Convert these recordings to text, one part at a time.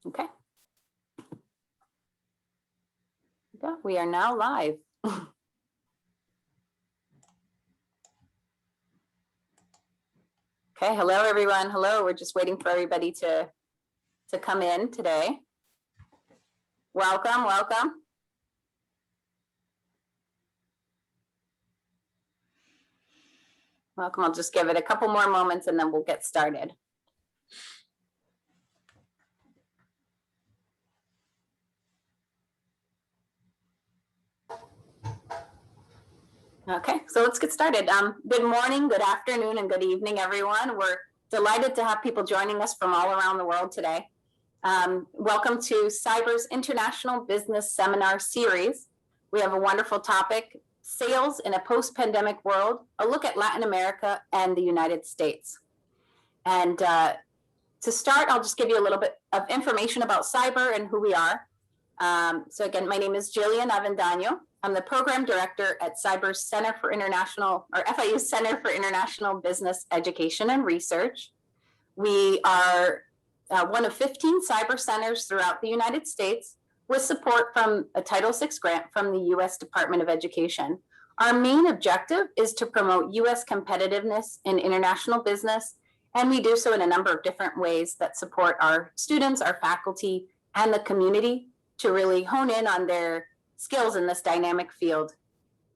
Okay. We are now live. Okay, hello everyone. Hello, we're just waiting for everybody to come in today. Welcome, welcome. Welcome, I'll just give it a couple more moments and then we'll get started. Okay, so let's get started. Good morning, good afternoon, and good evening, everyone. We're delighted to have people joining us from all around the world today. Welcome to Cyber's International Business Seminar Series. We have a wonderful topic, Sales in a Post-Pandemic World, a look at Latin America and the United States. And to start, I'll just give you a little bit of information about Cyber and who we are. So again, my name is Jillian Avendaño. I'm the program director at Cyber's Center for International, or FIU Center for International Business Education and Research. We are one of 15 cyber centers throughout the United States with support from a Title VI grant from the U.S. Department of Education. Our main objective is to promote U.S. competitiveness in international business, and we do so in a number of different ways that support our students, our faculty, and the community to really hone in on their skills in this dynamic field.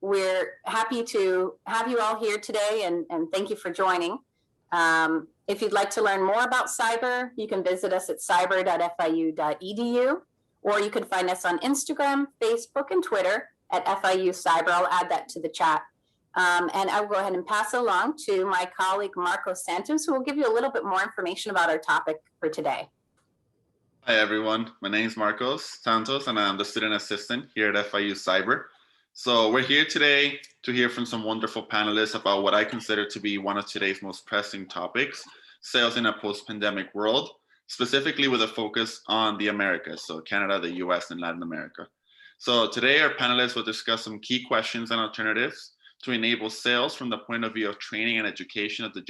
We're happy to have you all here today, and thank you for joining. If you'd like to learn more about Cyber, you can visit us at cyber.fiu.edu, or you can find us on Instagram, Facebook, and Twitter at FIU Cyber. I'll add that to the chat. And I will go ahead and pass it along to my colleague, Marcos Santos, who will give you a little bit more information about our topic for today. Hi, everyone. My name is Marcos Santos, and I'm the student assistant here at FIU Cyber. So we're here today to hear from some wonderful panelists about what I consider to be one of today's most pressing topics, sales in a post-pandemic world, specifically with a focus on the Americas, so Canada, the US, and Latin America. So today our panelists will discuss some key questions and alternatives to enable sales from the point of view of training and education of the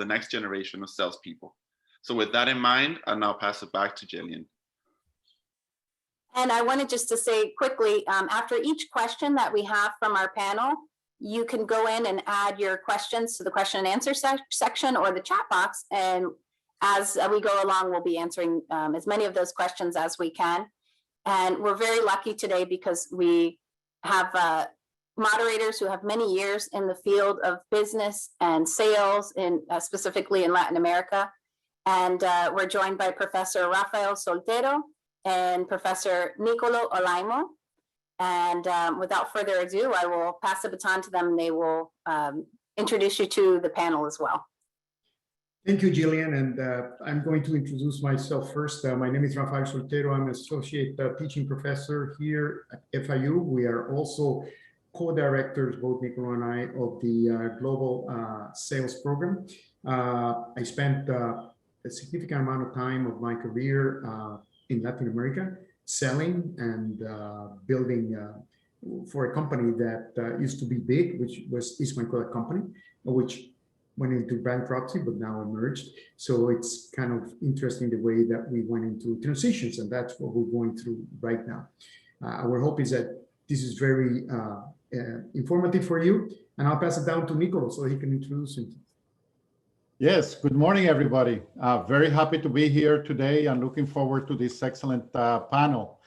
next generation of salespeople. So with that in mind, I'll now pass it back to Jillian. And I wanted just to say quickly, after each question that we have from our panel, you can go in and add your questions to the question and answer section or the chat box. And as we go along, we'll be answering as many of those questions as we can. And we're very lucky today because we have moderators who have many years in the field of business and sales, specifically in Latin America. And we're joined by Professor Rafael Soltero and Professor Nicolo Olaimo. And without further ado, I will pass the baton to them and they will introduce you to the panel as well. Thank you, Jillian. And I'm going to introduce myself first. My name is Rafael Soltero. I'm an associate teaching professor here at FIU. We are also co-directors, both Nicolo and I, of the Global Sales Program. I spent a significant amount of time of my career in Latin America, selling and building for a company that used to be big, which was Eastman Kodak Company, which went into bankruptcy, but now emerged. So it's kind of interesting the way that we went into transitions, and that's what we're going through right now. Our hope is that this is very informative for you, and I'll pass it down to Nicolo so he can introduce himself. Yes, good morning, everybody. Very happy to be here today and looking forward to this excellent panel.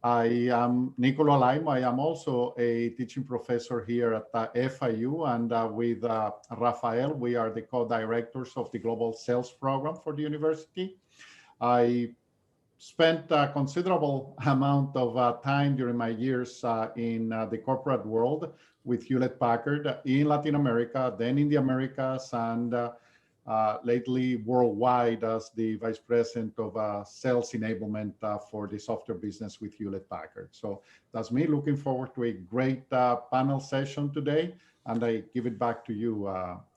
I am Nicolo Olaimo. I am also a teaching professor here at FIU, and with Rafael, we are the co-directors of the Global Sales Program for the university. I spent a considerable amount of time during my years in the corporate world with Hewlett-Packard in Latin America, then in the Americas, and lately worldwide as the Vice President of Sales Enablement for the software business with Hewlett-Packard. So that's me. Looking forward to a great panel session today, and I give it back to you,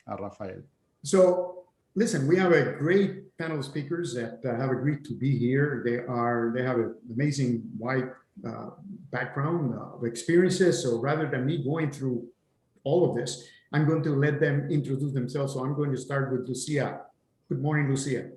Rafael. So listen, we have a great panel of speakers that have agreed to be here. They have an amazing wide background of experiences. So rather than me going through all of this, I'm going to let them introduce themselves. So I'm going to start with Lucia. Good morning, Lucia.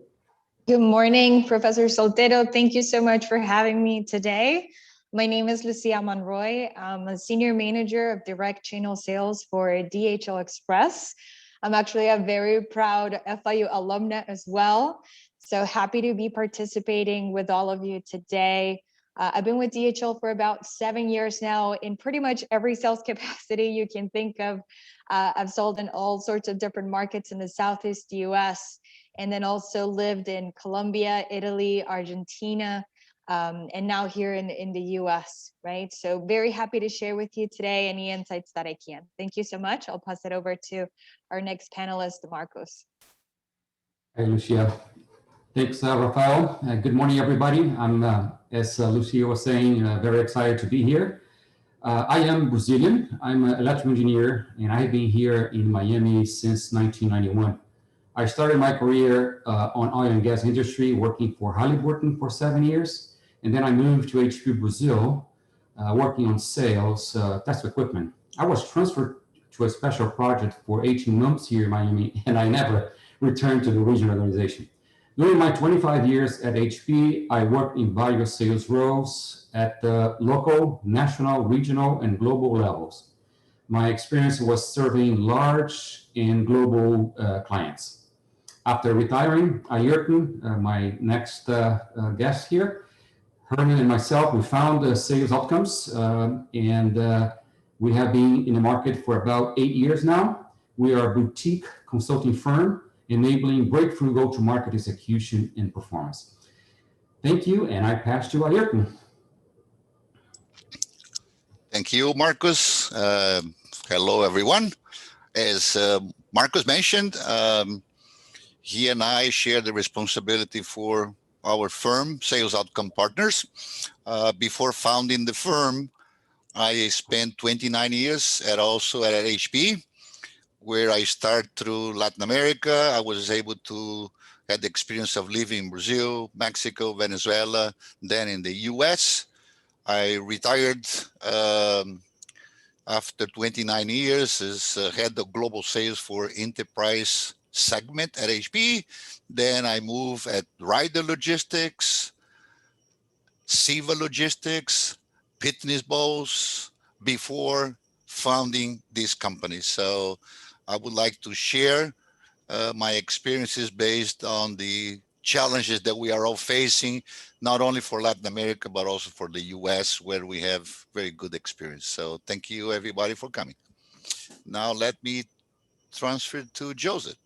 Good morning, Professor Soltero. Thank you so much for having me today. My name is Lucia Monroy. I'm a senior manager of direct channel sales for DHL Express. I'm actually a very proud FIU alumna as well. So happy to be participating with all of you today. I've been with DHL for about 7 years now in pretty much every sales capacity you can think of. I've sold in all sorts of different markets in the Southeast US, and then also lived in Colombia, Italy, Argentina, and now here in the US, right? So very happy to share with you today any insights that I can. Thank you so much. I'll pass it over to our next panelist, Marcos. Hi, Lucia. Thanks, Rafael. Good morning, everybody. I'm, as Lucia was saying, very excited to be here. I am Brazilian. I'm an electrical engineer, and I've been here in Miami since 1991. I started my career on oil and gas industry, working for Halliburton for 7 years. And then I moved to HP Brazil, working on sales, test equipment. I was transferred to a special project for 18 months here in Miami, and I never returned to the regional organization. During my 25 years at HP, I worked in various sales roles at the local, national, regional, and global levels. My experience was serving large and global clients. After retiring, Ayrton, my next guest here, Herman and myself, we found Sales Outcomes, and we have been in the market for about 8 years now. We are a boutique consulting firm enabling breakthrough go-to-market execution and performance. Thank you, and I pass to Ayrton. Thank you, Marcos. Hello, everyone. As Marcos mentioned, he and I share the responsibility for our firm, Sales Outcome Partners. Before founding the firm, I spent 29 years also at HP, where I started through Latin America. I was able to have the experience of living in Brazil, Mexico, Venezuela, then in the US. I retired after 29 years as head of global sales for enterprise segment at HP. Then I moved at Ryder Logistics, Siva Logistics, Pitney Bowes before founding this company. So I would like to share my experiences based on the challenges that we are all facing, not only for Latin America, but also for the US, where we have very good experience. So thank you, everybody, for coming. Now let me transfer to Joseph.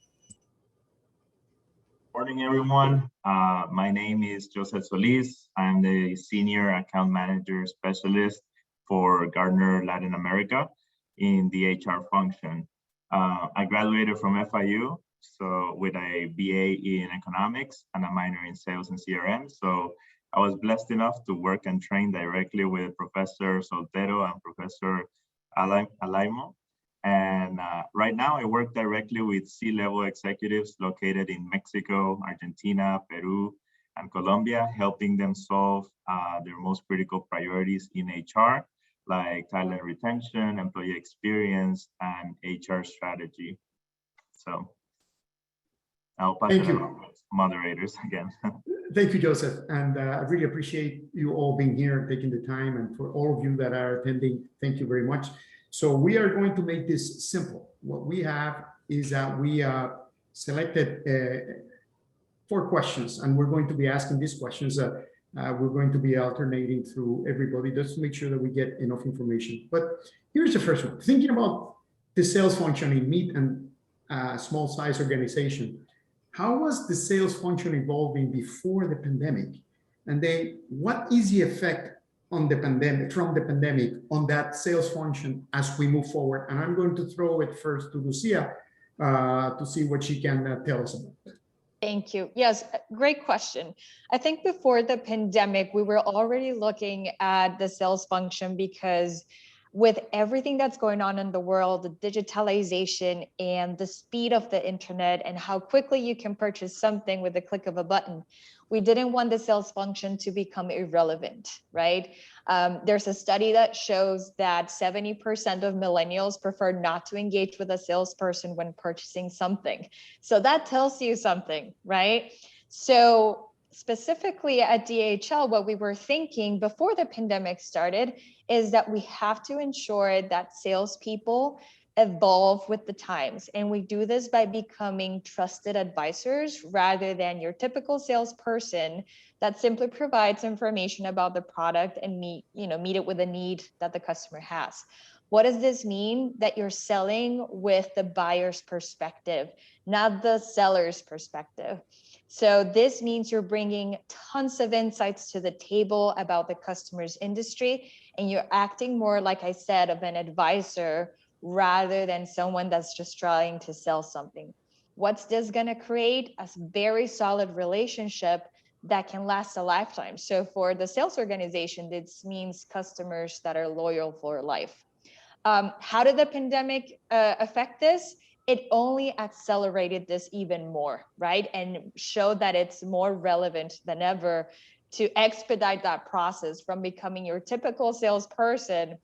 Morning, everyone. My name is Joseph Solis. I'm the Senior Account Manager Specialist for Gartner Latin America in the HR function. I graduated from FIU, so with a BA in economics and a minor in sales and CRM. So I was blessed enough to work and train directly with Professor Soltero and Professor Alaimo. And right now I work directly with C-level executives located in Mexico, Argentina, Peru, and Colombia, helping them solve their most critical priorities in HR, like talent retention, employee experience, and HR strategy. So I'll pass it on to moderators again. Thank you, Joseph. And I really appreciate you all being here, taking the time. And for all of you that are attending, thank you very much. So we are going to make this simple. What we have is that we selected 4 questions, and we're going to be asking these questions. We're going to be alternating through everybody just to make sure that we get enough information. But here's the first one. Thinking about the sales function in mid and small size organization, how was the sales function evolving before the pandemic? And then what is the effect on the pandemic, from the pandemic, on that sales function as we move forward? And I'm going to throw it first to Lucia to see what she can tell us about that. Thank you. Yes, great question. I think before the pandemic, we were already looking at the sales function because with everything that's going on in the world, the digitalization and the speed of the internet and how quickly you can purchase something with the click of a button, we didn't want the sales function to become irrelevant, right? There's a study that shows that 70% of millennials prefer not to engage with a salesperson when purchasing something. So that tells you something, right? So specifically at DHL, what we were thinking before the pandemic started is that we have to ensure that salespeople evolve with the times. And we do this by becoming trusted advisors rather than your typical salesperson that simply provides information about the product and meet it with a need that the customer has. What does this mean? That you're selling with the buyer's perspective, not the seller's perspective. So this means you're bringing tons of insights to the table about the customer's industry, and you're acting more, like I said, of an advisor rather than someone that's just trying to sell something. What's this going to create? A very solid relationship that can last a lifetime. So for the sales organization, this means customers that are loyal for life. How did the pandemic affect this? It only accelerated this even more, right? And showed that it's more relevant than ever to expedite that process from becoming your typical salesperson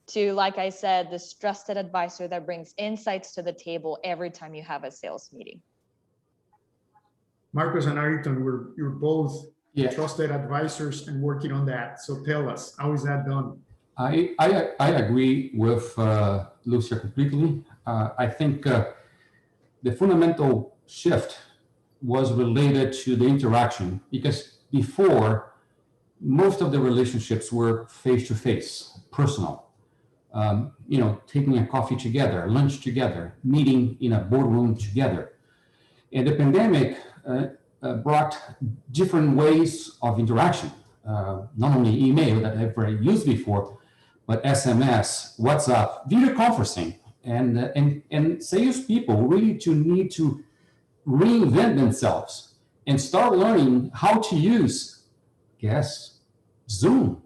to, like I said, this trusted advisor that brings insights to the table every time you have a sales meeting. Marcos and Ayrton, you're both Yeah. trusted advisors and working on that. So tell us, how is that done? I agree with Lucia completely. I think the fundamental shift was related to the interaction, because before, most of the relationships were face-to-face, personal. Taking a coffee together, lunch together, meeting in a boardroom together. And the pandemic brought different ways of interaction, not only email that I've already used before, but SMS, WhatsApp, video conferencing, and salespeople really need to reinvent themselves and start learning how to use, Zoom,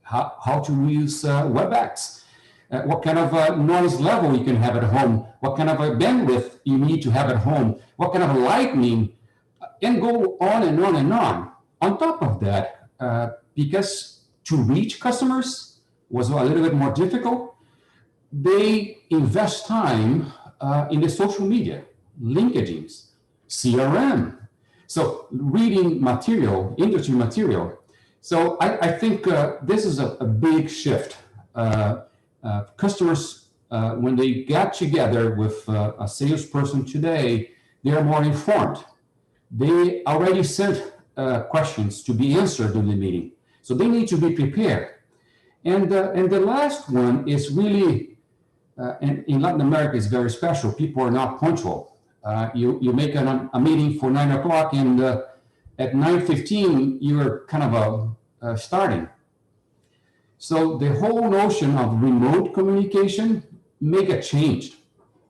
how to use WebEx, what kind of noise level you can have at home, what kind of a bandwidth you need to have at home, what kind of lightning, and go on and on and on. On top of that, because to reach customers was a little bit more difficult, they invest time in the social media, LinkedIn, CRM. So reading material, industry material. So I think this is a big shift. Customers, when they get together with a salesperson today, they are more informed. They already sent questions to be answered in the meeting. So they need to be prepared. And the last one is really, and in Latin America is very special. People are not punctual. You make a meeting for 9 o'clock, and at 9:15 you're kind of starting. So the whole notion of remote communication make a change,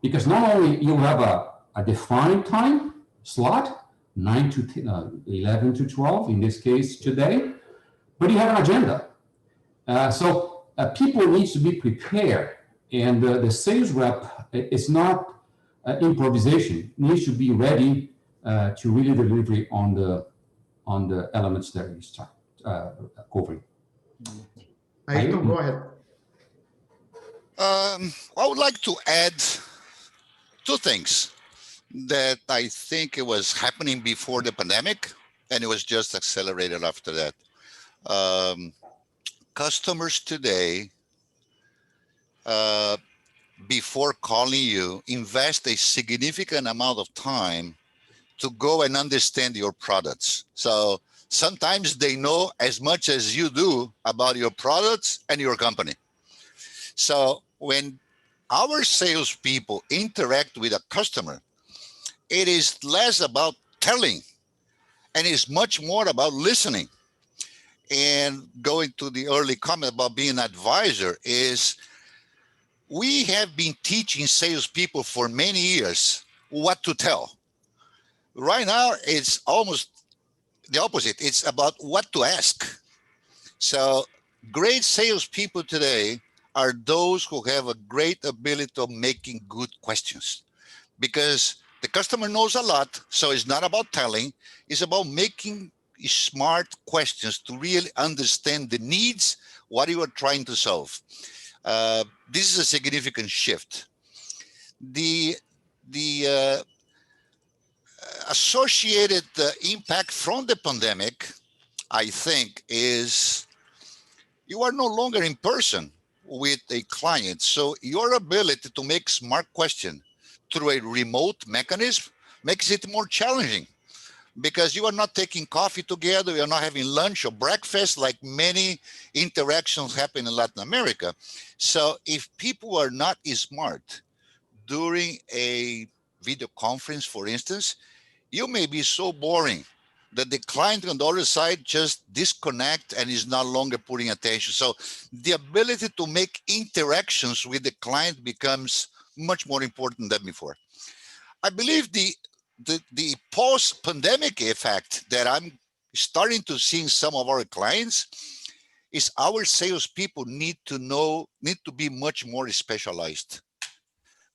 because not only you have a defined time slot, 9 to 11 to 12 in this case today, but you have an agenda. So people need to be prepared, and the sales rep is not improvisation. It needs to be ready to really deliver on the elements that we start covering. Ayrton, go ahead. I would like to add two things that I think it was happening before the pandemic, and it was just accelerated after that. Customers today, before calling you, invest a significant amount of time to go and understand your products. So sometimes they know as much as you do about your products and your company. So when our salespeople interact with a customer, it is less about telling, and it's much more about listening. And going to the early comment about being an advisor is, we have been teaching salespeople for many years what to tell. Right now, it's almost the opposite. It's about what to ask. So great salespeople today are those who have a great ability of making good questions, because the customer knows a lot. So it's not about telling, it's about making smart questions to really understand the needs, what you are trying to solve. This is a significant shift. The associated impact from the pandemic, I think, is you are no longer in person with a client. So your ability to make smart question through a remote mechanism makes it more challenging, because you are not taking coffee together, you are not having lunch or breakfast like many interactions happen in Latin America. So if people are not smart during a video conference, for instance, you may be so boring that the client on the other side just disconnect and is no longer putting attention. So the ability to make interactions with the client becomes much more important than before. I believe the post-pandemic effect that I'm starting to see in some of our clients is our salespeople need to be much more specialized.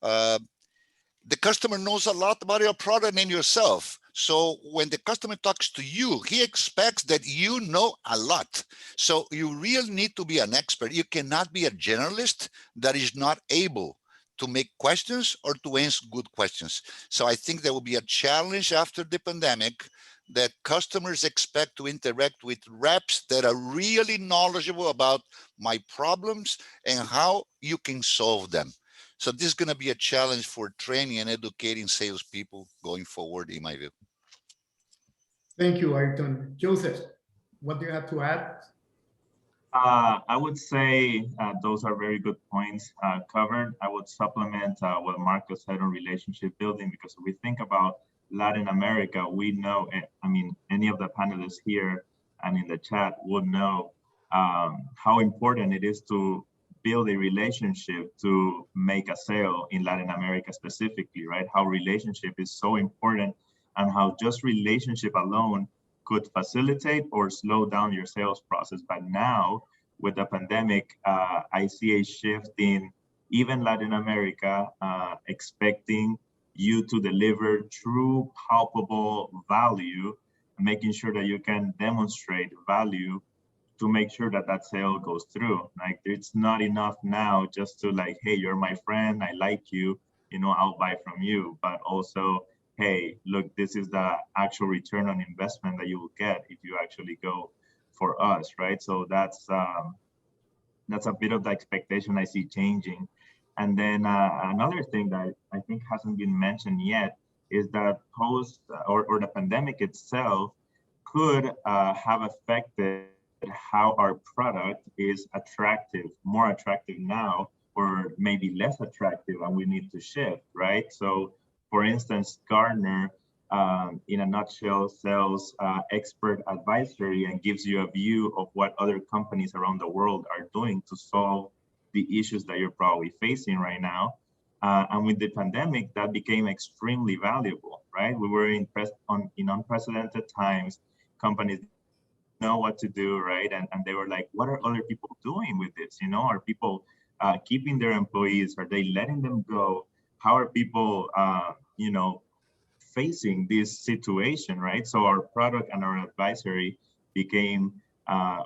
The customer knows a lot about your product and yourself. So when the customer talks to you, he expects that you know a lot. So you really need to be an expert. You cannot be a generalist that is not able to make questions or to answer good questions. So I think there will be a challenge after the pandemic that customers expect to interact with reps that are really knowledgeable about my problems and how you can solve them. So this is going to be a challenge for training and educating salespeople going forward, in my view. Thank you, Ayrton. Joseph, what do you have to add? I would say those are very good points covered. I would supplement what Marcos said on relationship building, because if we think about Latin America, we know, I mean, any of the panelists here and in the chat would know how important it is to build a relationship to make a sale in Latin America specifically, right? How relationship is so important, and how just relationship alone could facilitate or slow down your sales process. But now with the pandemic, I see a shift in even Latin America expecting you to deliver true palpable value, making sure that you can demonstrate value to make sure that that sale goes through. Like, it's not enough now just to like, hey, you're my friend, I like you, you know, I'll buy from you, but also, hey, look, this is the actual return on investment that you will get if you actually go for us, right? So that's a bit of the expectation I see changing. And then another thing that I think hasn't been mentioned yet is that post or the pandemic itself could have affected how our product is attractive, more attractive now, or maybe less attractive, and we need to shift, right? So for instance, Gartner, in a nutshell, sells expert advisory and gives you a view of what other companies around the world are doing to solve the issues that you're probably facing right now. And with the pandemic, that became extremely valuable, right? We were in unprecedented times. Companies know what to do, right? And they were like, what are other people doing with this? You know, are people keeping their employees? Are they letting them go? How are people, you know, facing this situation, right? So our product and our advisory became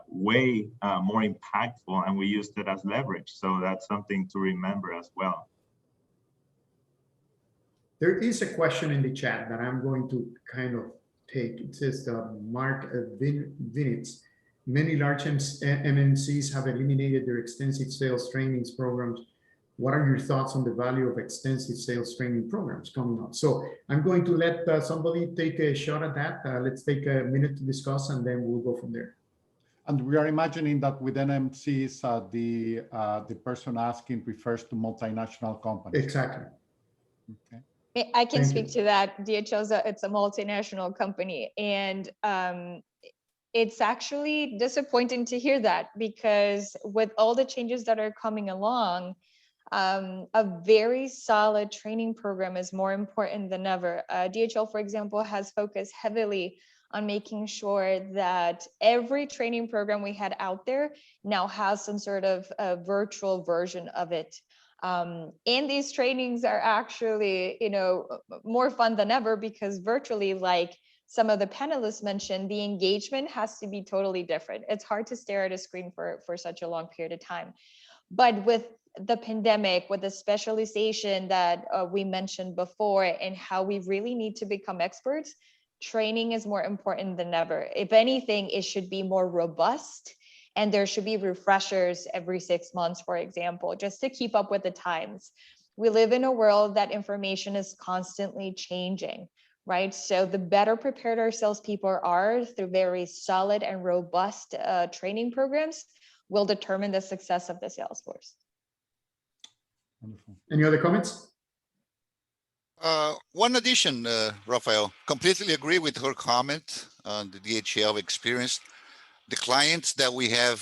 way more impactful, and we used it as leverage. So that's something to remember as well. There is a question in the chat that I'm going to kind of take. It says, Mark Vinitz, many large MNCs have eliminated their extensive sales trainings programs. What are your thoughts on the value of extensive sales training programs coming up? So I'm going to let somebody take a shot at that. Let's take a minute to discuss, and then we'll go from there. And we are imagining that with NMCs, the person asking refers to multinational companies. Exactly. Okay. I can Thank speak you. to that. DHL it's a multinational company, and it's actually disappointing to hear that, because with all the changes that are coming along, a very solid training program is more important than ever. DHL, for example, has focused heavily on making sure that every training program we had out there now has some sort of a virtual version of it. And these trainings are actually, you know, more fun than ever, because virtually, like some of the panelists mentioned, the engagement has to be totally different. It's hard to stare at a screen for such a long period of time. But with the pandemic, with the specialization that we mentioned before, and how we really need to become experts, training is more important than ever. If anything, it should be more robust, and there should be refreshers every 6 months, for example, just to keep up with the times. We live in a world that information is constantly changing, right? So the better prepared our salespeople are through very solid and robust training programs will determine the success of the sales force. Wonderful. Any other comments? One addition, Rafael, completely agree with her comment on the DHL experience. The clients that we have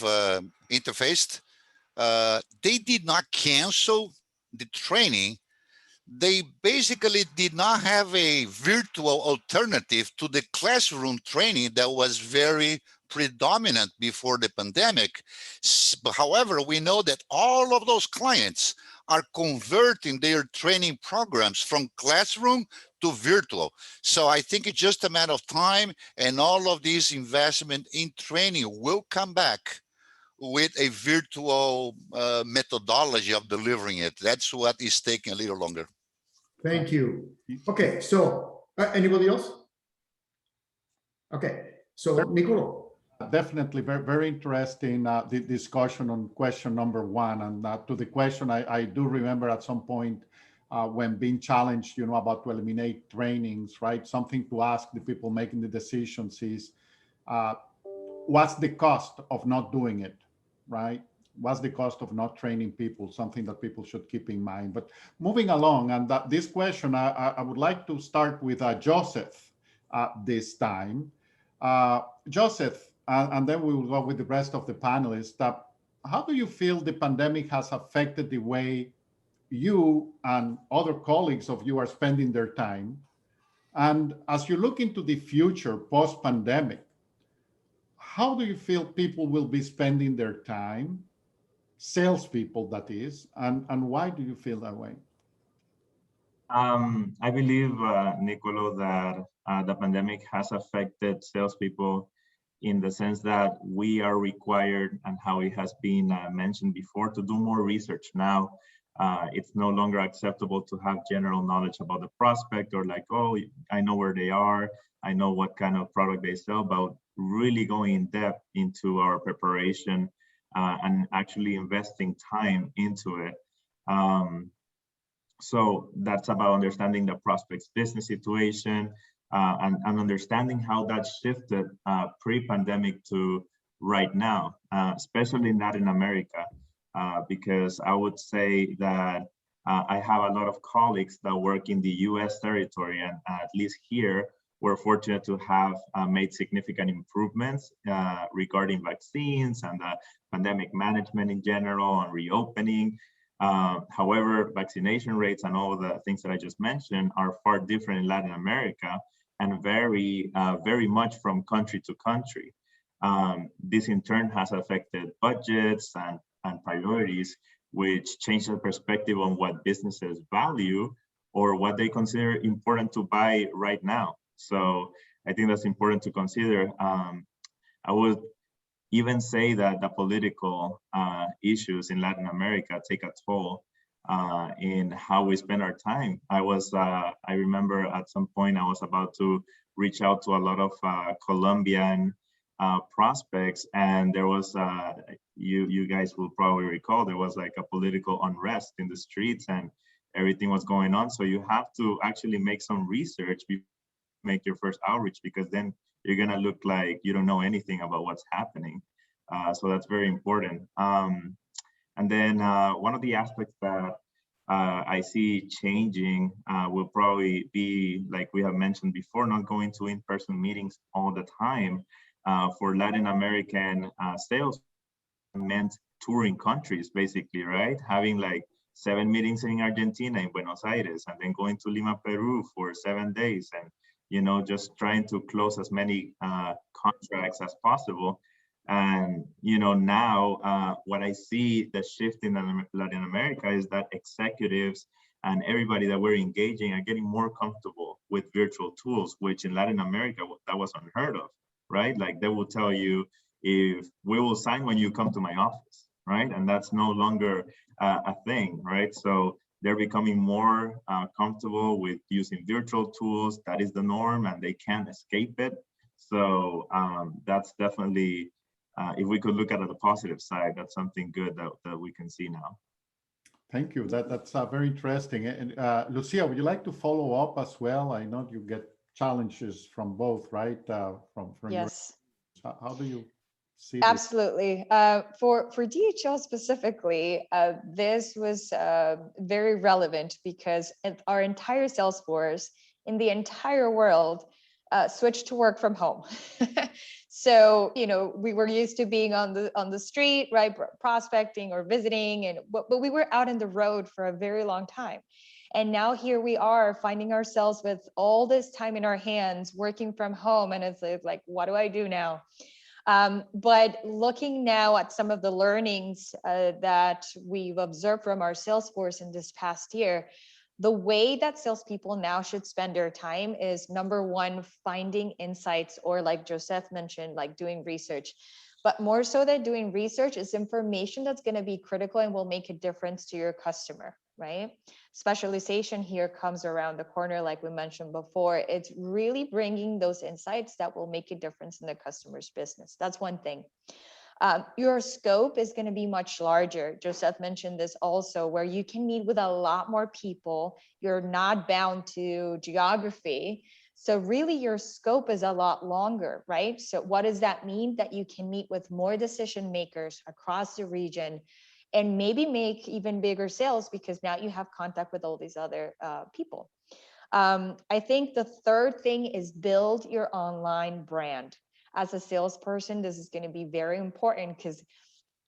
interfaced, they did not cancel the training. They basically did not have a virtual alternative to the classroom training that was very predominant before the pandemic. However, we know that all of those clients are converting their training programs from classroom to virtual. So I think it's just a matter of time, and all of these investment in training will come back with a virtual methodology of delivering it. That's what is taking a little longer. Thank you. Okay, so anybody else? Okay, so Nicolo. Definitely very, very interesting the discussion on question number one. And to the question, I do remember at some point when being challenged, about to eliminate trainings, right? Something to ask the people making the decisions is, what's the cost of not doing it, right? What's the cost of not training people? Something that people should keep in mind. But moving along, and this question, I would like to start with Joseph this time. Joseph, and then we will go with the rest of the panelists. How do you feel the pandemic has affected the way you and other colleagues of you are spending their time? And as you look into the future post-pandemic, how do you feel people will be spending their time? Salespeople, that is, and why do you feel that way? I believe, Nicolo, that the pandemic has affected salespeople in the sense that we are required, and how it has been mentioned before, to do more research. Now, it's no longer acceptable to have general knowledge about the prospect, or like, oh, I know where they are, I know what kind of product they sell, but really going in depth into our preparation and actually investing time into it. So that's about understanding the prospect's business situation and understanding how that shifted pre-pandemic to right now, especially in Latin America, because I would say that I have a lot of colleagues that work in the US territory, and at least here, we're fortunate to have made significant improvements regarding vaccines and pandemic management in general, and reopening. However, vaccination rates and all of the things that I just mentioned are far different in Latin America, and vary very much from country to country. This in turn has affected budgets and priorities, which change the perspective on what businesses value or what they consider important to buy right now. So I think that's important to consider. I would even say that the political issues in Latin America take a toll in how we spend our time. I remember at some point I was about to reach out to a lot of Colombian prospects, and there was, you guys will probably recall, there was like a political unrest in the streets and everything was going on. So you have to actually make some research before you make your first outreach, because then you're gonna look like you don't know anything about what's happening. So that's very important. And then one of the aspects that I see changing will probably be, like we have mentioned before, not going to in-person meetings all the time. For Latin American sales meant touring countries, basically, right? Having like 7 meetings in Argentina, in Buenos Aires, and then going to Lima, Peru for 7 days, and just trying to close as many contracts as possible. And now what I see the shift in Latin America is that executives and everybody that we're engaging are getting more comfortable with virtual tools, which in Latin America, that was unheard of, right? Like they will tell you, if we will sign when you come to my office, right? And that's no longer a thing, right? So they're becoming more comfortable with using virtual tools. That is the norm, and they can't escape it. So that's definitely, if we could look at the positive side, that's something good that we can see now. Thank you. That's very interesting. And Lucia, would you like to follow up as well? I know you get challenges from both, right? From Yes. how do you see this? Absolutely. For DHL specifically, this was very relevant because our entire sales force in the entire world switched to work from home. So, you know, we were used to being on the street, right, prospecting or visiting, but we were out in the road for a very long time. And now here we are finding ourselves with all this time in our hands, working from home, and it's like, what do I do now? But looking now at some of the learnings that we've observed from our sales force in this past year, the way that salespeople now should spend their time is, number one, finding insights, or like Joseph mentioned, like doing research. But more so than doing research is information that's going to be critical and will make a difference to your customer, right? Specialization here comes around the corner, like we mentioned before. It's really bringing those insights that will make a difference in the customer's business. That's one thing. Your scope is going to be much larger. Joseph mentioned this also, where you can meet with a lot more people. You're not bound to geography. So really your scope is a lot longer, right? So what does that mean? That you can meet with more decision makers across the region and maybe make even bigger sales because now you have contact with all these other people. I think the third thing is build your online brand. As a salesperson, this is going to be very important, because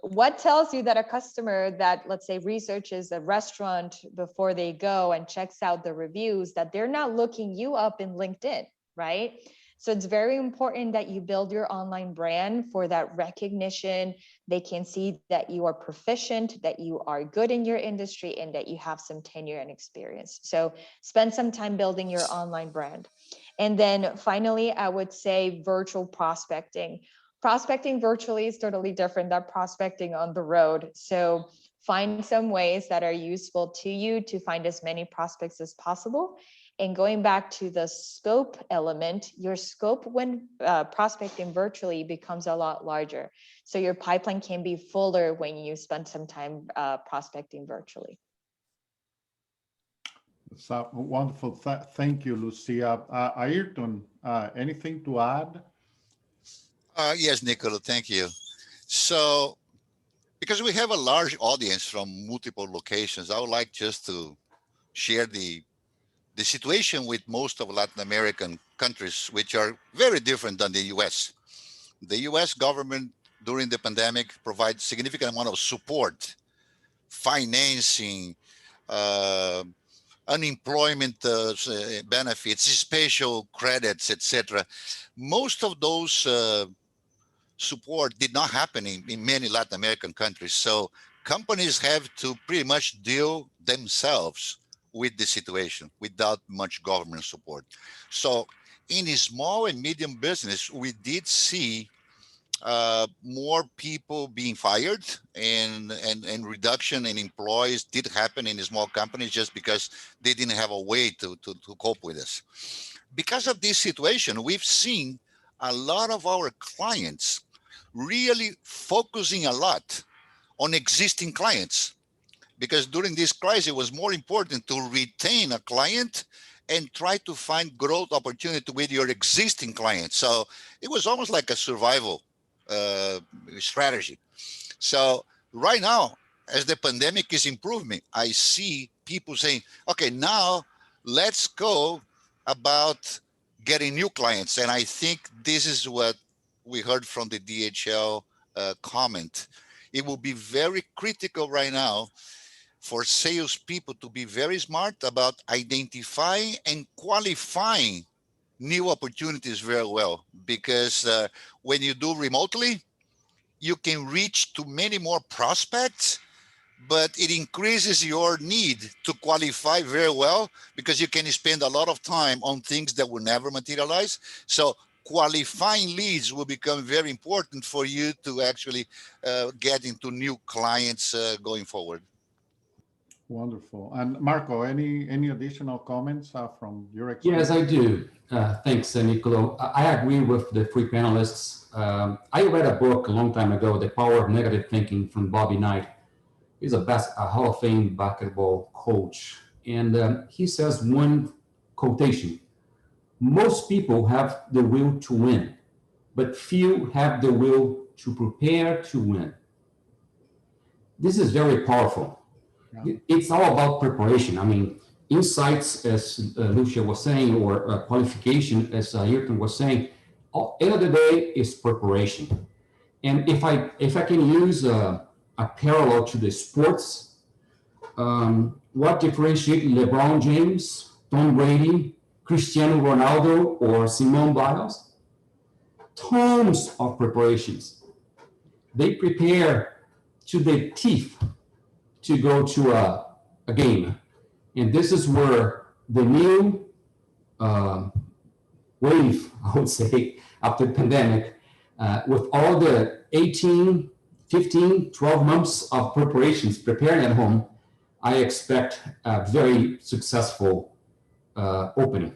what tells you that a customer that, let's say, researches a restaurant before they go and checks out the reviews, that they're not looking you up in LinkedIn, right? So it's very important that you build your online brand for that recognition. They can see that you are proficient, that you are good in your industry, and that you have some tenure and experience. So spend some time building your online brand. And then finally, I would say virtual prospecting. Prospecting virtually is totally different than prospecting on the road. So find some ways that are useful to you to find as many prospects as possible. And going back to the scope element, your scope when prospecting virtually becomes a lot larger. So your pipeline can be fuller when you spend some time prospecting virtually. So wonderful. Thank you, Lucia. Ayrton, anything to add? Yes, Nicola, thank you. So, because we have a large audience from multiple locations, I would like just to share the situation with most of Latin American countries, which are very different than the US. The US government during the pandemic provides significant amount of support, financing, unemployment benefits, special credits, etc. Most of those support did not happen in many Latin American countries. So companies have to pretty much deal themselves with the situation without much government support. So in a small and medium business, we did see more people being fired and reduction in employees did happen in the small companies just because they didn't have a way to cope with this. Because of this situation, we've seen a lot of our clients really focusing a lot on existing clients, because during this crisis, it was more important to retain a client and try to find growth opportunity with your existing clients. So it was almost like a survival strategy. So right now, as the pandemic is improving, I see people saying, okay, now let's go about getting new clients. And I think this is what we heard from the DHL comment. It will be very critical right now for salespeople to be very smart about identifying and qualifying new opportunities very well, because when you do remotely, you can reach to many more prospects, but it increases your need to qualify very well because you can spend a lot of time on things that will never materialize. So qualifying leads will become very important for you to actually get into new clients going forward. Wonderful. And Marco, any additional comments from your experience? Yes, I do. Thanks, Nicolo. I agree with the three panelists. I read a book a long time ago, The Power of Negative Thinking, from Bobby Knight. He's a Hall of Fame basketball coach. And he says one quotation: most people have the will to win, but few have the will to prepare to win. This is very powerful. Yeah. It's all about preparation. I mean, insights, as Lucia was saying, or qualification, as Ayrton was saying, end of the day is preparation. And if I can use a parallel to the sports, what differentiates LeBron James, Tom Brady, Cristiano Ronaldo, or Simone Biles? Tons of preparations. They prepare to the teeth to go to a game. And this is where the new wave, I would say, after the pandemic, with all the 18, 15, 12 months of preparations preparing at home, I expect a very successful opening.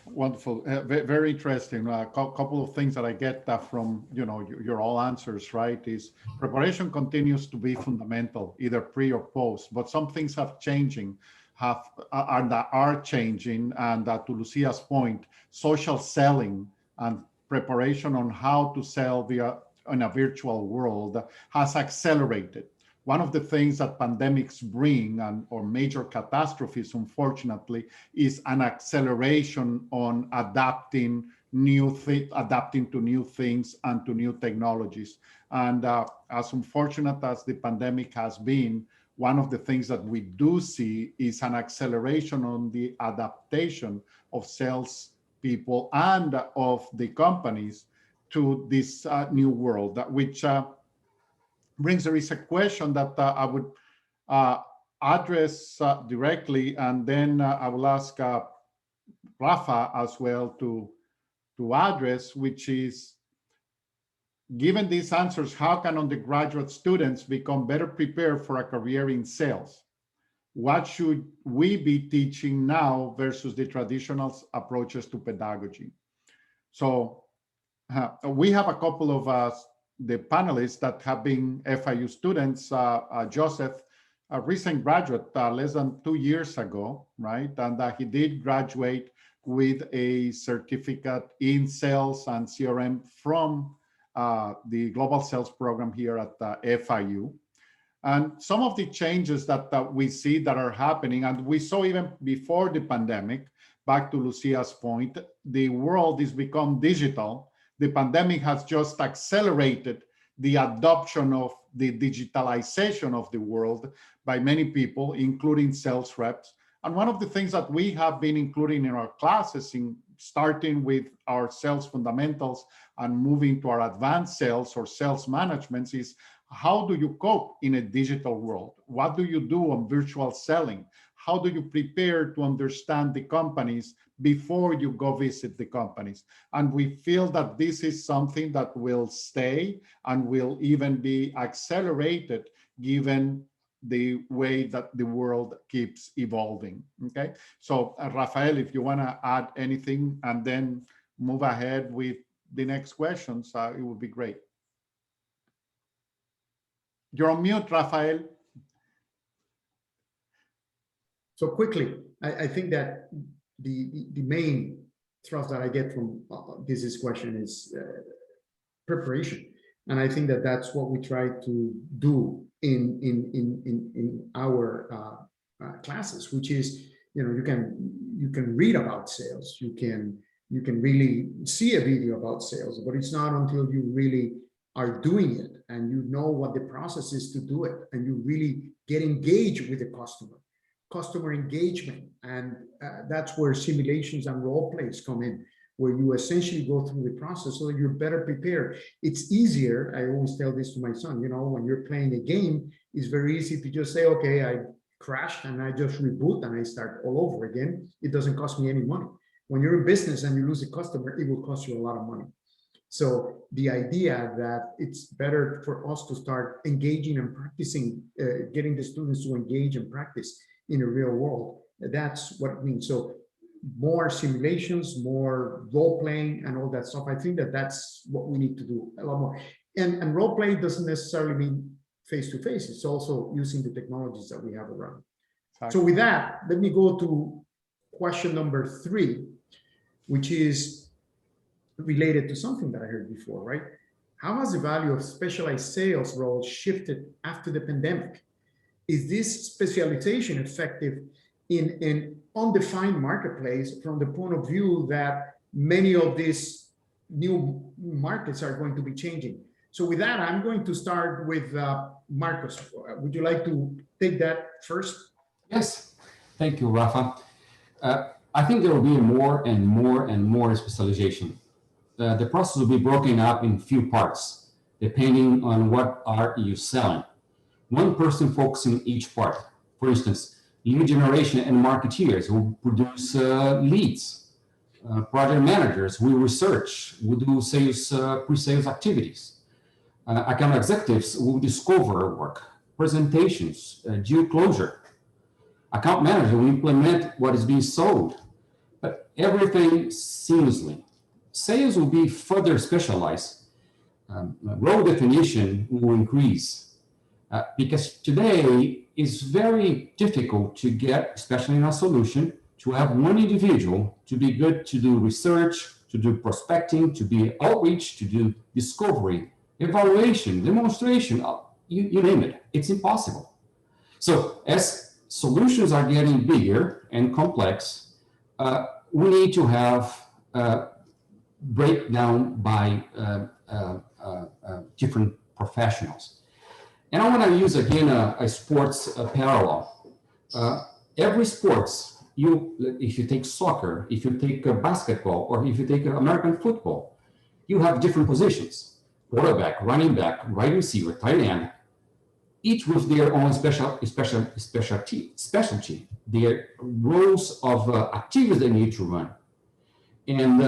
Wonderful, very interesting. A couple of things that I get from your all answers, right? Is preparation continues to be fundamental, either pre or post, but some things are changing, are changing, and to Lucia's point, social selling and preparation on how to sell in a virtual world has accelerated. One of the things that pandemics bring, or major catastrophes, unfortunately, is an acceleration on adapting to new things and to new technologies. And as unfortunate as the pandemic has been, one of the things that we do see is an acceleration on the adaptation of sales people and of the companies to this new world, which brings, there is a question that I would address directly, and then I will ask Rafa as well to address, which is, given these answers, how can undergraduate students become better prepared for a career in sales? What should we be teaching now versus the traditional approaches to pedagogy? So we have a couple of the panelists that have been FIU students. Joseph, a recent graduate, less than 2 years ago, right? And he did graduate with a certificate in sales and CRM from the Global Sales Program here at FIU. And some of the changes that we see that are happening, and we saw even before the pandemic, back to Lucia's point, the world is become digital. The pandemic has just accelerated the adoption of the digitalization of the world by many people, including sales reps. And one of the things that we have been including in our classes, starting with our sales fundamentals and moving to our advanced sales or sales management, is how do you cope in a digital world? What do you do on virtual selling? How do you prepare to understand the companies before you go visit the companies? And we feel that this is something that will stay and will even be accelerated given the way that the world keeps evolving. Okay, so Rafael, if you want to add anything and then move ahead with the next questions, it would be great. You're on mute, Rafael. So quickly, I think that the main thrust that I get from this question is preparation, and I think that that's what we try to do in our classes, which is, you can read about sales, you can really see a video about sales, but it's not until you really are doing it and you know what the process is to do it, and you really get engaged with the customer engagement. And that's where simulations and role plays come in, where you essentially go through the process so that you're better prepared. It's easier, I always tell this to my son, when you're playing a game, it's very easy to just say, okay, I crashed and I just reboot and I start all over again. It doesn't cost me any money. When you're in business and you lose a customer, it will cost you a lot of money. So the idea that it's better for us to start engaging and practicing, getting the students to engage and practice in the real world, that's what it means. So more simulations, more role playing and all that stuff. I think that that's what we need to do a lot more. And role playing doesn't necessarily mean face to face. It's also using the technologies that we have around. So with that, let me go to question number 3, which is related to something that I heard before, right? How has the value of specialized sales roles shifted after the pandemic? Is this specialization effective in an undefined marketplace from the point of view that many of these new markets are going to be changing? So with that, I'm going to start with Marcos. Would you like to take that first? Yes, thank you, Rafa. I think there will be more and more specialization. The process will be broken up in few parts, depending on what are you selling. One person focusing each part. For instance, lead generation and marketeers who produce leads. Project managers who research, who do sales, pre-sales activities. Account executives who discover work, presentations, deal closure. Account manager will implement what is being sold, but everything seamlessly. Sales will be further specialized. Role definition will increase because today it's very difficult to get, especially in a solution, to have one individual to be good to do research, to do prospecting, to be outreach, to do discovery, evaluation, demonstration, you name it. It's impossible. So as solutions are getting bigger and complex, we need to have breakdown by different professionals. And I want to use again a sports parallel. Every sports, if you take soccer, if you take basketball, or if you take American football, you have different positions: quarterback, running back, wide receiver, tight end, each with their own specialty, their roles of activities they need to run. And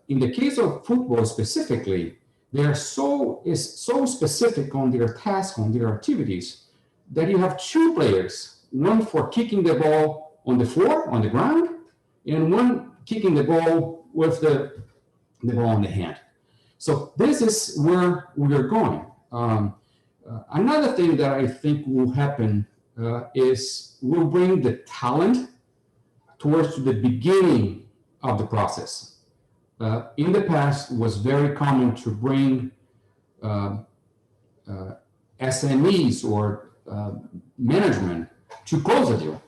in the case of football specifically, they are so specific on their tasks, on their activities, that you have 2 players, one for kicking the ball on the floor, on the ground, and one kicking the ball with the ball in the hand. So this is where we are going. Another thing that I think will happen is we'll bring the talent towards the beginning of the process. In the past, it was very common to bring SMEs or management to close a deal.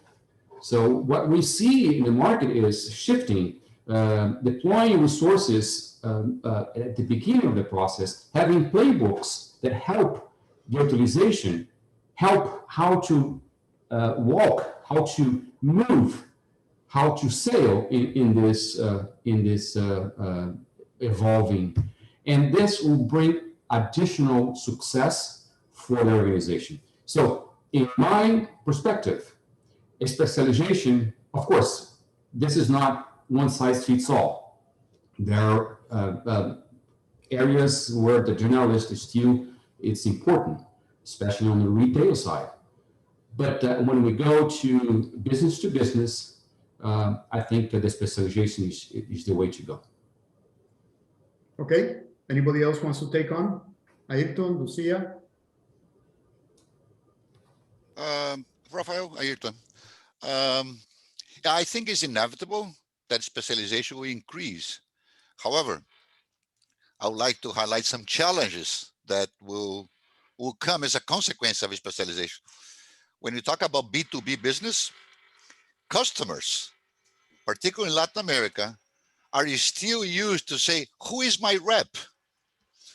So what we see in the market is shifting, deploying resources at the beginning of the process, having playbooks that help the utilization, help how to walk, how to move, how to sail in this evolving, and this will bring additional success for the organization. So in my perspective, a specialization, of course, this is not one size fits all. There are areas where the generalist is still, it's important, especially on the retail side. But when we go to business, I think that the specialization is the way to go. Okay. Anybody else wants to take on? Ayrton, Lucia? Rafael, Ayrton. I think it's inevitable that specialization will increase. However, I would like to highlight some challenges that will come as a consequence of specialization. When you talk about B2B business, customers, particularly in Latin America, are still used to say, who is my rep?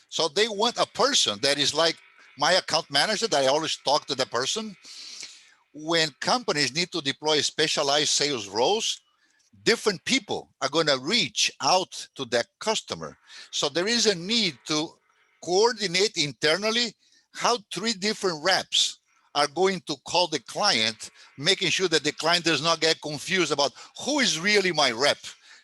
So they want a person that is like my account manager, that I always talk to the person. When companies need to deploy specialized sales roles, different people are going to reach out to that customer. So there is a need to coordinate internally how 3 different reps are going to call the client, making sure that the client does not get confused about who is really my rep.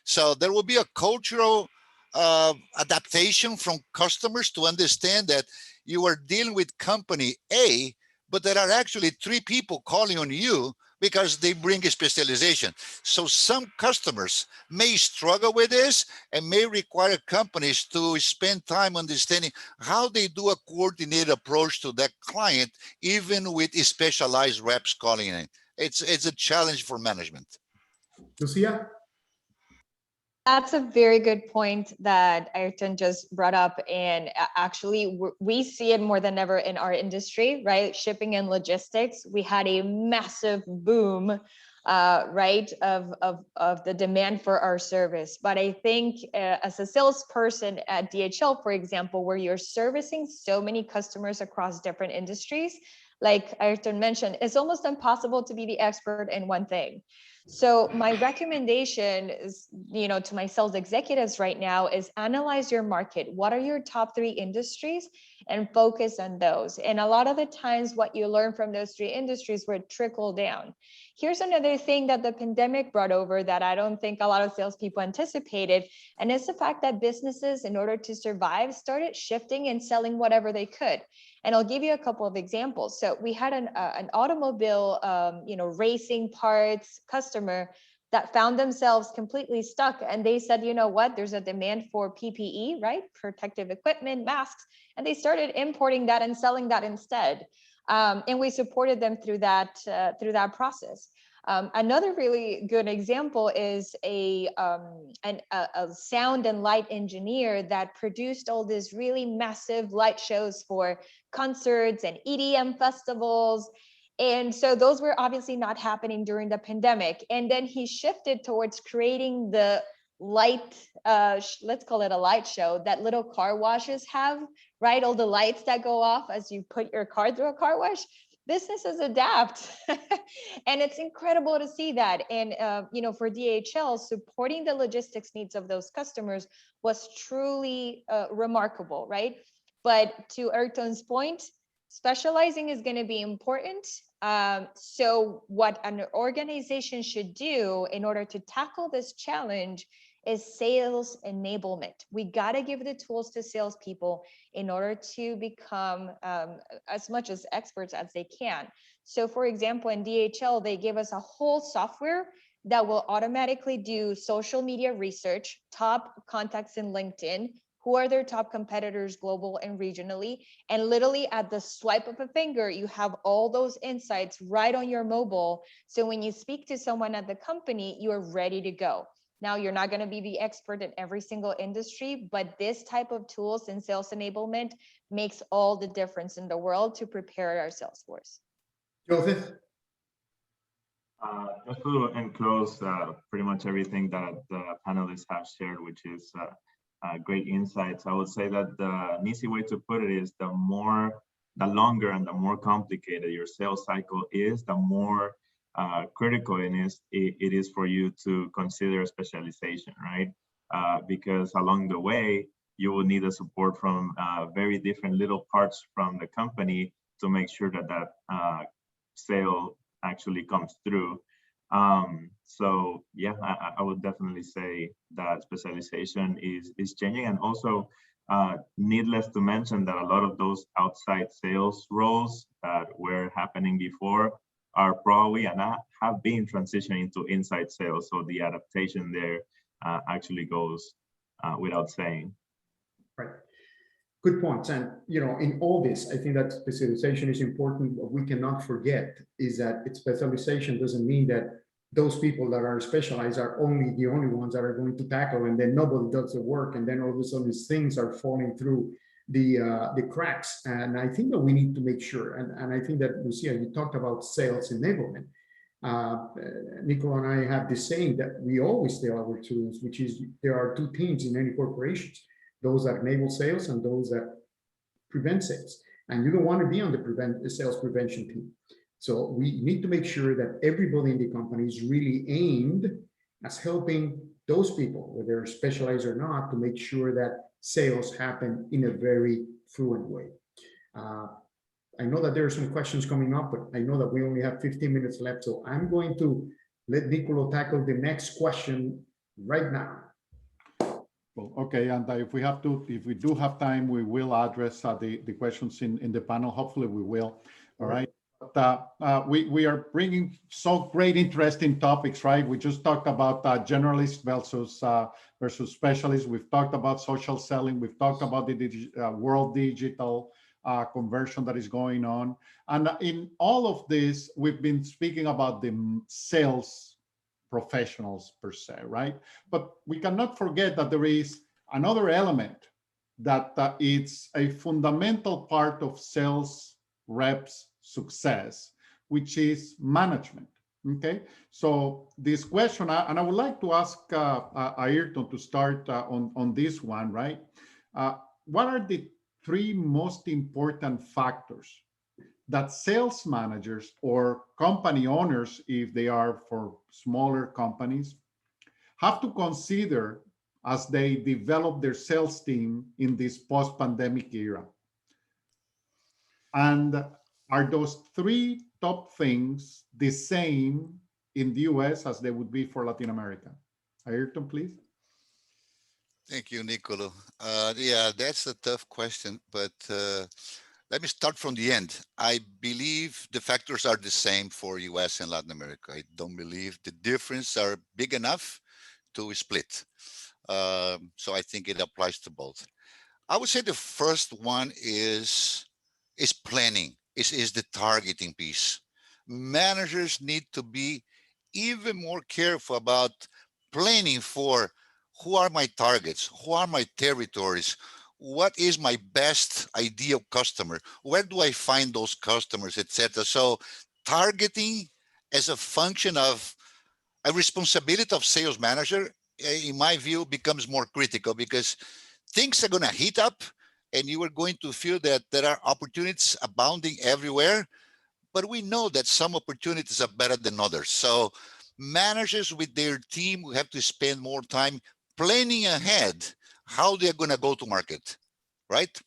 So there will be a cultural adaptation from customers to understand that you are dealing with company A, but there are actually 3 people calling on you because they bring a specialization. So some customers may struggle with this and may require companies to spend time understanding how they do a coordinated approach to that client, even with specialized reps calling in. It's a challenge for management. Lucia? That's a very good point that Ayrton just brought up. And actually, we see it more than ever in our industry, right? Shipping and logistics. We had a massive boom, right, of the demand for our service. But I think as a salesperson at DHL, for example, where you're servicing so many customers across different industries, like Ayrton mentioned, it's almost impossible to be the expert in one thing. So my recommendation is, to my sales executives right now is analyze your market. What are your top 3 industries and focus on those? And a lot of the times what you learn from those 3 industries will trickle down. Here's another thing that the pandemic brought over that I don't think a lot of salespeople anticipated. And it's the fact that businesses, in order to survive, started shifting and selling whatever they could. And I'll give you a couple of examples. So we had an automobile, racing parts customer that found themselves completely stuck. And they said, you know what, there's a demand for PPE, right? Protective equipment, masks. And they started importing that and selling that instead. And we supported them through that process. Another really good example is a sound and light engineer that produced all these really massive light shows for concerts and EDM festivals. And so those were obviously not happening during the pandemic. And then he shifted towards creating the light, let's call it a light show that little car washes have, right? All the lights that go off as you put your car through a car wash. Businesses adapt. And it's incredible to see that. And, for DHL, supporting the logistics needs of those customers was truly remarkable, right? But to Ayrton's point, specializing is going to be important. So what an organization should do in order to tackle this challenge is sales enablement. We got to give the tools to salespeople in order to become as much as experts as they can. So for example, in DHL, they give us a whole software that will automatically do social media research, top contacts in LinkedIn, who are their top competitors global and regionally, and literally at the swipe of a finger, you have all those insights right on your mobile. So when you speak to someone at the company, you are ready to go. Now, you're not going to be the expert in every single industry, but this type of tools in sales enablement makes all the difference in the world to prepare our sales force. Joseph? Just to enclose pretty much everything that the panelists have shared, which is great insights. I would say that an easy way to put it is the longer and the more complicated your sales cycle is, the more critical it is for you to consider specialization, right? Because along the way, you will need the support from very different little parts from the company to make sure that sale actually comes through. So yeah, I would definitely say that specialization is changing. And also needless to mention that a lot of those outside sales roles that were happening before are probably and have been transitioning to inside sales. So the adaptation there actually goes without saying. Right. Good points. And, in all this, I think that specialization is important. What we cannot forget is that specialization doesn't mean that those people that are specialized are the only ones that are going to tackle, and then nobody does the work. And then all of a sudden these things are falling through the cracks. And I think that we need to make sure, and I think that, Lucia, you talked about sales enablement. Nicola and I have this saying that we always tell our students, which is there are 2 teams in any corporations, those that enable sales and those that prevent sales. And you don't want to be on the sales prevention team. So we need to make sure that everybody in the company is really aimed as helping those people, whether they're specialized or not, to make sure that sales happen in a very fluent way. I know that there are some questions coming up, but I know that we only have 15 minutes left. So I'm going to let Nicola tackle the next question right now. Well, okay, and if we do have time, we will address the questions in the panel. Hopefully we will. All right. But, we are bringing so great interesting topics, right? We just talked about generalist versus specialist. We've talked about social selling. We've talked about the world digital conversion that is going on. And in all of this, we've been speaking about the sales professionals per se, right? But we cannot forget that there is another element that it's a fundamental part of sales reps' success, which is management. Okay, so this question, and I would like to ask Ayrton to start on this one, right? What are the three most important factors that sales managers or company owners, if they are for smaller companies, have to consider as they develop their sales team in this post-pandemic era? And are those three top things the same in the US as they would be for Latin America? Ayrton, please. Thank you, Nicolo. Yeah, that's a tough question, but let me start from the end. I believe the factors are the same for US and Latin America. I don't believe the difference are big enough to split. So I think it applies to both. I would say the first one is planning, is the targeting piece. Managers need to be even more careful about planning for who are my targets, who are my territories, what is my best ideal customer, where do I find those customers, etc. So targeting as a function of a responsibility of sales manager, in my view, becomes more critical because things are going to heat up and you are going to feel that there are opportunities abounding everywhere, but we know that some opportunities are better than others. So managers with their team will have to spend more time planning ahead how they're going to go to market, right?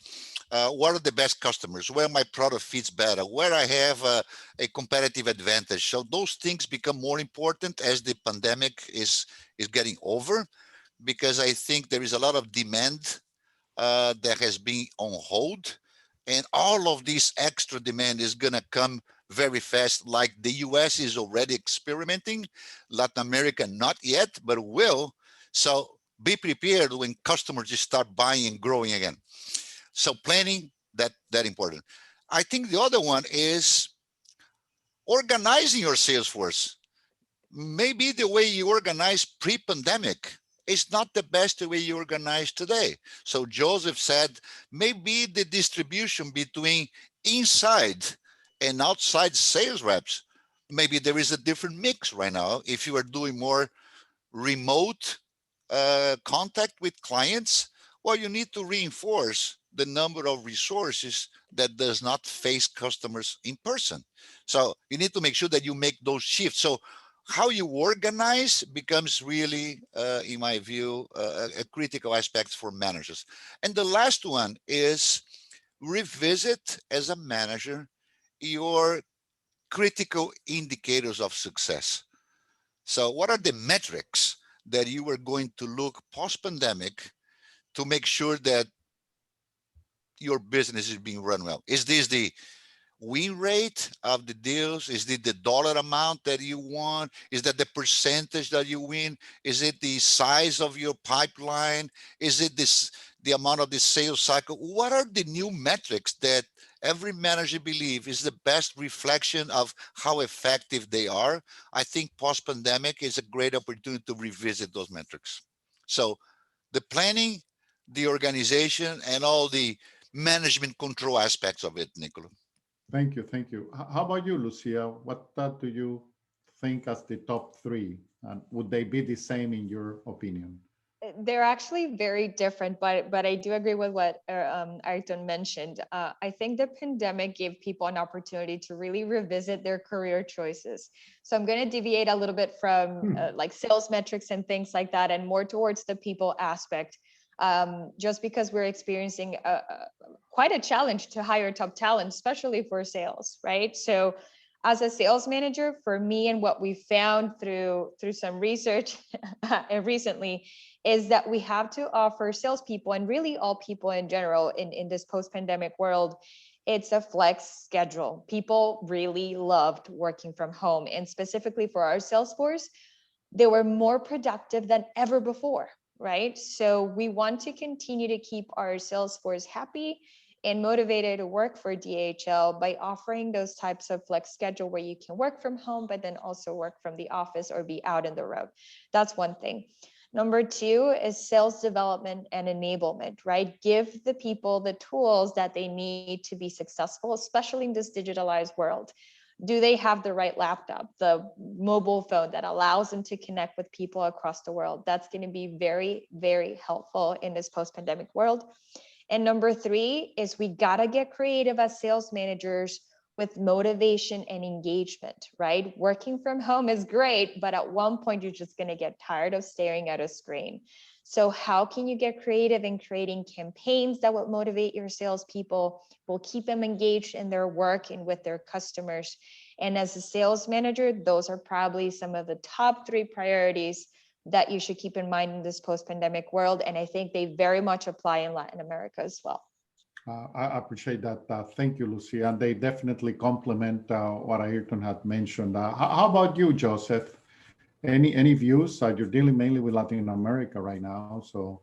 What are the best customers, where my product fits better, where I have a competitive advantage. So those things become more important as the pandemic is getting over, because I think there is a lot of demand that has been on hold, and all of this extra demand is going to come very fast, like the US is already experimenting. Latin America not yet, but will. So be prepared when customers just start buying and growing again. So planning, that important. I think the other one is organizing your sales force. Maybe the way you organize pre-pandemic is not the best way you organize today. So Joseph said, maybe the distribution between inside and outside sales reps, maybe there is a different mix right now. If you are doing more remote contact with clients, well, you need to reinforce the number of resources that does not face customers in person. So you need to make sure that you make those shifts. So how you organize becomes really, in my view, a critical aspect for managers. And the last one is revisit as a manager your critical indicators of success. So what are the metrics that you are going to look post-pandemic to make sure that your business is being run well? Is this the win rate of the deals? Is it the dollar amount that you want? Is that the percentage that you win? Is it the size of your pipeline? Is it the amount of the sales cycle? What are the new metrics that every manager believes is the best reflection of how effective they are? I think post-pandemic is a great opportunity to revisit those metrics. So the planning, the organization, and all the management control aspects of it, Nicolo. Thank you, thank you. How about you, Lucia? What do you think as the top three? And would they be the same in your opinion? They're actually very different, but I do agree with what Ayrton mentioned. I think the pandemic gave people an opportunity to really revisit their career choices. So I'm going to deviate a little bit from like sales metrics and things like that, and more towards the people aspect. Just because we're experiencing quite a challenge to hire top talent, especially for sales, right? So As a sales manager, for me and what we found through some research recently is that we have to offer salespeople and really all people in general in this post-pandemic world, it's a flex schedule. People really loved working from home, and specifically for our sales force, they were more productive than ever before, right? So we want to continue to keep our sales force happy and motivated to work for DHL by offering those types of flex schedule where you can work from home, but then also work from the office or be out in the road. That's one thing. Number two is sales development and enablement, right? Give the people the tools that they need to be successful, especially in this digitalized world. Do they have the right laptop, the mobile phone that allows them to connect with people across the world? That's going to be very, very helpful in this post-pandemic world. And number three is we got to get creative as sales managers with motivation and engagement, right? Working from home is great, but at one point you're just going to get tired of staring at a screen. So how can you get creative in creating campaigns that will motivate your salespeople, will keep them engaged in their work and with their customers? And as a sales manager, those are probably some of the top 3 priorities that you should keep in mind in this post-pandemic world. And I think they very much apply in Latin America as well. I appreciate that. Thank you, Lucia. And they definitely complement what Ayrton had mentioned. How about you, Joseph? Any views? You're dealing mainly with Latin America right now. So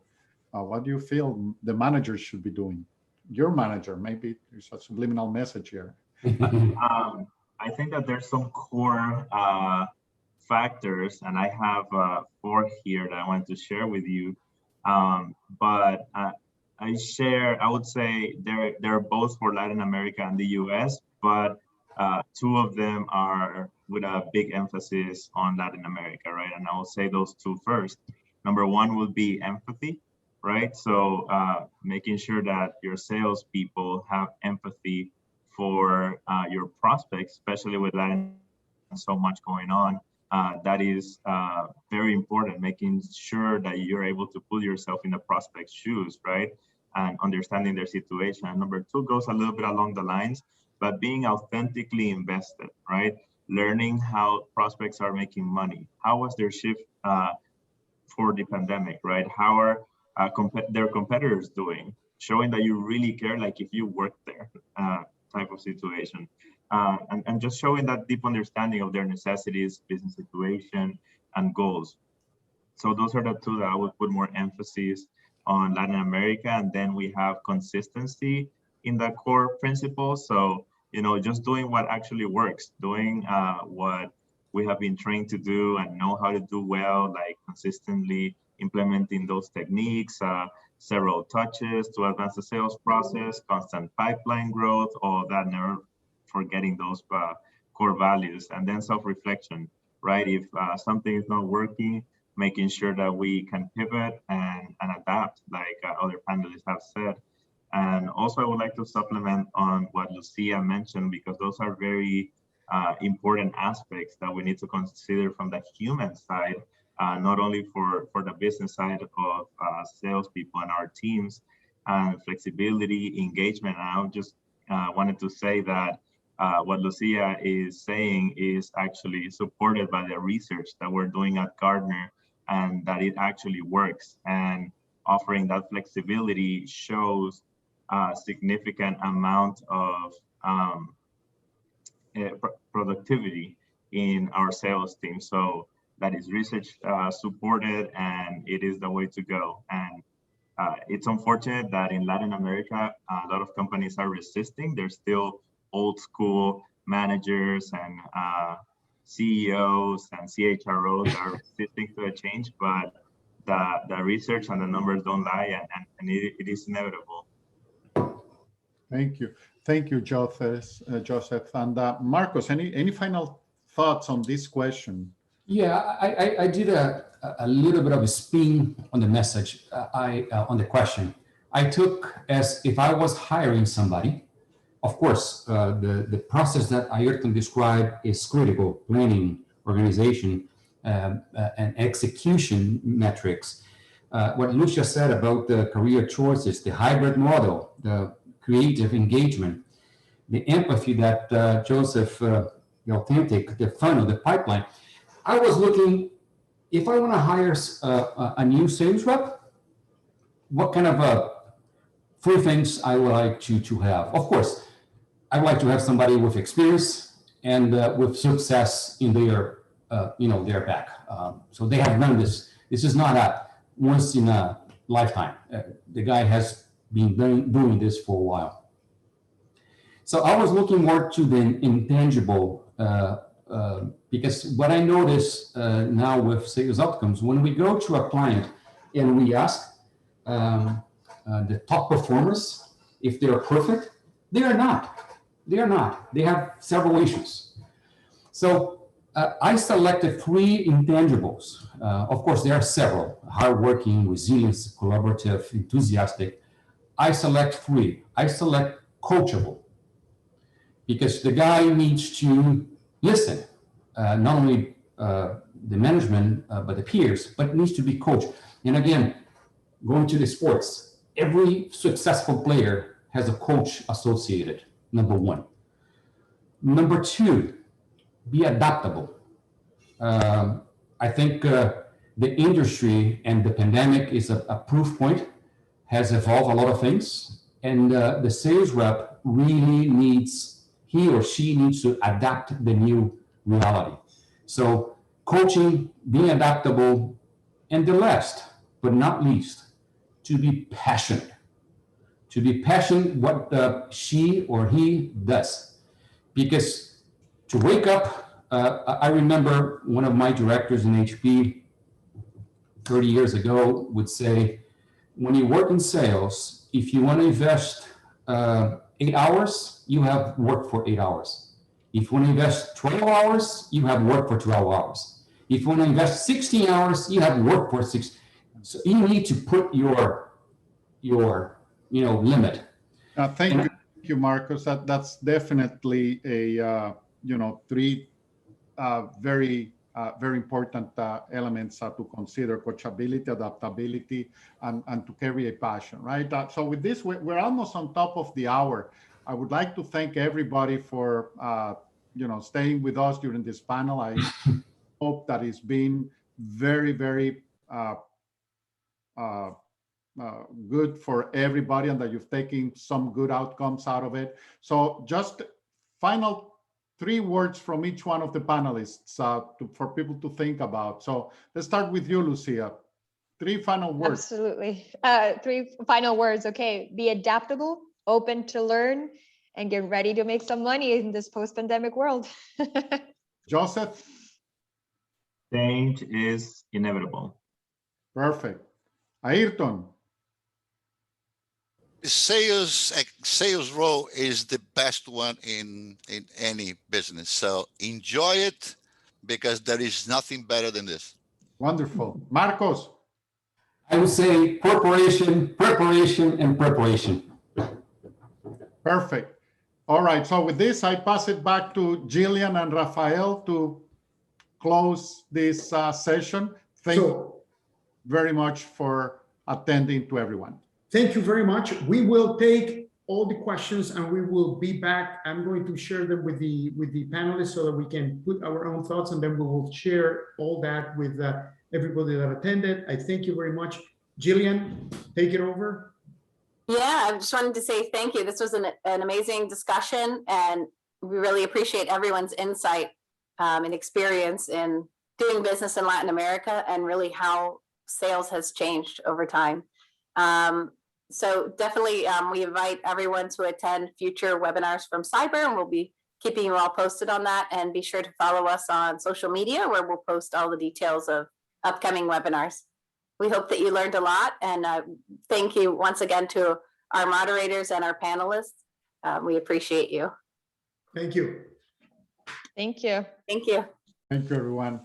what do you feel the managers should be doing? Your manager, maybe there's a subliminal message here. I think that there's some core factors, and I have 4 here that I want to share with you. But I would say they're both for Latin America and the US, but 2 of them are with a big emphasis on Latin America, right? And I will say those 2 first. Number 1 will be empathy, right? So making sure that your salespeople have empathy for your prospects, especially with Latin so much going on. That is very important, making sure that you're able to put yourself in the prospect's shoes, right? And understanding their situation. And number 2 goes a little bit along the lines, but being authentically invested, right? Learning how prospects are making money. How was their shift for the pandemic, right? How are their competitors doing? Showing that you really care, like if you work there, type of situation. And just showing that deep understanding of their necessities, business situation, and goals. So those are the 2 that I would put more emphasis on Latin America. And then we have consistency in the core principles. So, you know, just doing what actually works, doing what we have been trained to do and know how to do well, like consistently implementing those techniques, several touches to advance the sales process, constant pipeline growth, all that, never forgetting those core values. And then self-reflection, right? If something is not working, making sure that we can pivot and adapt, like other panelists have said. And also I would like to supplement on what Lucia mentioned, because those are very important aspects that we need to consider from the human side, not only for the business side of salespeople and our teams, and flexibility, engagement. And I just wanted to say that what Lucia is saying is actually supported by the research that we're doing at Gartner, and that it actually works. And offering that flexibility shows a significant amount of productivity in our sales team. So that is research supported, and it is the way to go. And it's unfortunate that in Latin America, a lot of companies are resisting. There's still old school managers and CEOs and CHROs are resisting to a change, but the research and the numbers don't lie, and it is inevitable. Thank you, Joseph. And Marcos, any final thoughts on this question? Yeah, I did a little bit of a spin on the message, on the question. I took as if I was hiring somebody. Of course, the process that Ayrton described is critical: planning, organization, and execution metrics. What Lucia said about the career choices, the hybrid model, the creative engagement, the empathy that Joseph the authentic, the funnel, the pipeline. I was looking, if I want to hire a new sales rep, what kind of three things I would like to have. Of course, I would like to have somebody with experience and with success in their, their back. So they have done this. This is not a once in a lifetime. The guy has been doing this for a while. So I was looking more to the intangible because what I notice now with sales outcomes, when we go to a client and we ask the top performers if they're perfect, they are not. They are not. They have several issues. So I selected three intangibles. Of course, there are several: hardworking, resilient, collaborative, enthusiastic. I select three. I select coachable, because the guy needs to listen, not only the management, but the peers, but needs to be coached. And again, going to the sports, every successful player has a coach associated, number one. Number two, be adaptable. I think the industry and the pandemic is a proof point, has evolved a lot of things, and the sales rep really needs, he or she needs to adapt the new reality. So coaching, being adaptable, and the last but not least, to be passionate. To be passionate what she or he does. Because to wake up, I remember one of my directors in HP 30 years ago would say, when you work in sales, if you want to invest 8 hours, you have worked for 8 hours. If you want to invest 12 hours, you have worked for 12 hours. If you want to invest 16 hours, you have worked for 6. So you need to put your limit. Thank you, Marcos. That's definitely a three very important elements to consider: coachability, adaptability, and to carry a passion, right? So with this, we're almost on top of the hour. I would like to thank everybody for staying with us during this panel. I hope that it's been very, very good for everybody, and that you've taken some good outcomes out of it. So just final 3 words from each one of the panelists for people to think about. So let's start with you, Lucia. 3 final words. Absolutely. 3 final words. Okay. Be adaptable, open to learn, and get ready to make some money in this post-pandemic world. Joseph? Change is inevitable. Perfect. Ayrton? Sales role is the best one in any business. So enjoy it, because there is nothing better than this. Wonderful. Marcos? I would say preparation, and preparation. Perfect. All right. So with this, I pass it back to Jillian and Rafael to close this session. Thank you very much for attending, to everyone. Thank you very much. We will take all the questions and we will be back. I'm going to share them with the panelists so that we can put our own thoughts, and then we will share all that with everybody that attended. I thank you very much. Jillian, take it over. Yeah, I just wanted to say thank you. This was an amazing discussion, and we really appreciate everyone's insight and experience in doing business in Latin America, and really how sales has changed over time. So definitely we invite everyone to attend future webinars from Cyber, and we'll be keeping you all posted on that. And be sure to follow us on social media, where we'll post all the details of upcoming webinars. We hope that you learned a lot, and thank you once again to our moderators and our panelists. We appreciate you. Thank you. Thank you. Thank you. Thank you, everyone.